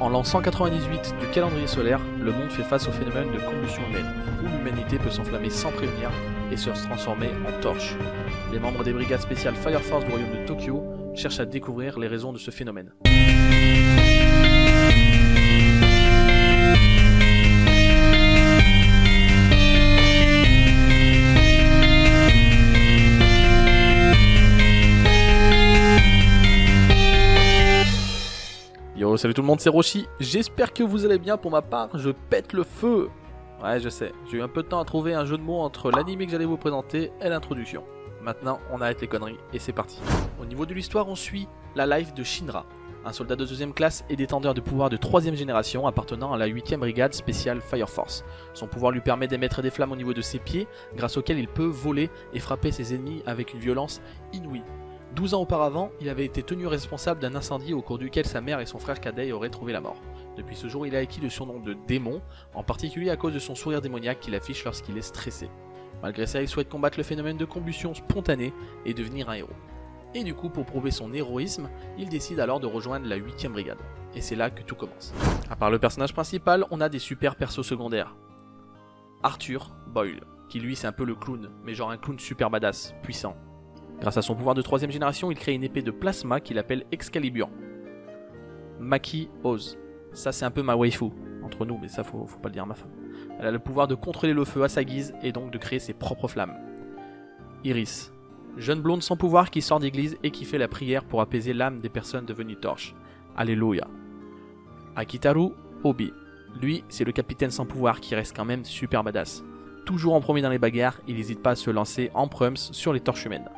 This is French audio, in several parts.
En l'an 198 du calendrier solaire, le monde fait face au phénomène de combustion humaine, où l'humanité peut s'enflammer sans prévenir et se transformer en torche. Les membres des brigades spéciales Fire Force du royaume de Tokyo cherchent à découvrir les raisons de ce phénomène. Yo, salut tout le monde, c'est Roshi, j'espère que vous allez bien. Pour ma part, je pète le feu. Ouais, je sais, j'ai eu un peu de temps à trouver un jeu de mots entre l'anime que j'allais vous présenter et l'introduction. Maintenant, on arrête les conneries et c'est parti. Au niveau de l'histoire, on suit la life de Shinra, un soldat de 2ème classe et détendeur de pouvoir de 3ème génération appartenant à la 8ème brigade spéciale Fire Force. Son pouvoir lui permet d'émettre des flammes au niveau de ses pieds, grâce auxquelles il peut voler et frapper ses ennemis avec une violence inouïe. 12 ans auparavant, il avait été tenu responsable d'un incendie au cours duquel sa mère et son frère cadet auraient trouvé la mort. Depuis ce jour, il a acquis le surnom de démon, en particulier à cause de son sourire démoniaque qu'il affiche lorsqu'il est stressé. Malgré ça, il souhaite combattre le phénomène de combustion spontanée et devenir un héros. Et du coup, pour prouver son héroïsme, il décide alors de rejoindre la 8ème brigade. Et c'est là que tout commence. À part le personnage principal, on a des super persos secondaires. Arthur Boyle, qui lui c'est un peu le clown, mais genre un clown super badass, puissant. Grâce à son pouvoir de 3ème génération, il crée une épée de plasma qu'il appelle Excalibur. Maki Oz, ça c'est un peu ma waifu, entre nous, mais ça faut pas le dire à ma femme. Elle a le pouvoir de contrôler le feu à sa guise et donc de créer ses propres flammes. Iris, jeune blonde sans pouvoir qui sort d'église et qui fait la prière pour apaiser l'âme des personnes devenues torches. Alléluia. Akitaru Obi, lui c'est le capitaine sans pouvoir qui reste quand même super badass. Toujours en premier dans les bagarres, il n'hésite pas à se lancer en prums sur les torches humaines.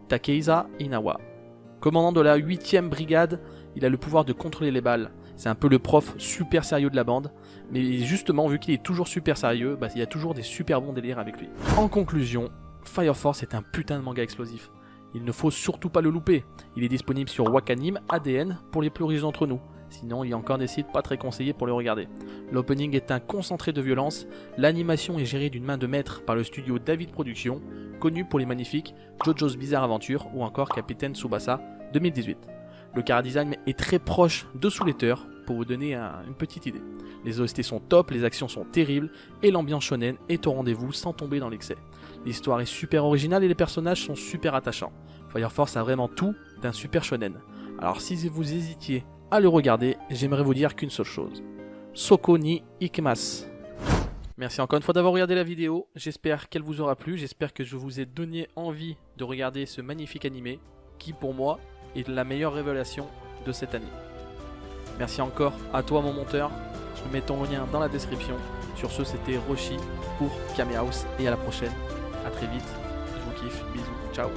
Takeiza Inawa, commandant de la 8ème brigade, il a le pouvoir de contrôler les balles. C'est un peu le prof super sérieux de la bande, mais justement vu qu'il est toujours super sérieux, il y a toujours des super bons délires avec lui. En conclusion, Fire Force est un putain de manga explosif. Il ne faut surtout pas le louper. Il est disponible sur Wakanim ADN pour les plus riches d'entre nous. Sinon, il y a encore des sites pas très conseillés pour le regarder. L'opening est un concentré de violence. L'animation est gérée d'une main de maître par le studio David Productions, connu pour les magnifiques JoJo's Bizarre Adventure ou encore Capitaine Tsubasa 2018. Le chara-design est très proche de Soul Eater pour vous donner une petite idée. Les OST sont top, les actions sont terribles et l'ambiance shonen est au rendez-vous sans tomber dans l'excès. L'histoire est super originale et les personnages sont super attachants. Fire Force a vraiment tout d'un super shonen. Alors si vous hésitiez à le regarder, j'aimerais vous dire qu'une seule chose. Soko ni Ikimasu. Merci encore une fois d'avoir regardé la vidéo, j'espère qu'elle vous aura plu, j'espère que je vous ai donné envie de regarder ce magnifique animé qui pour moi est la meilleure révélation de cette année. Merci encore à toi mon monteur, je mets ton lien dans la description. Sur ce, c'était Roshi pour Kame House et à la prochaine, à très vite, je vous kiffe, bisous, ciao.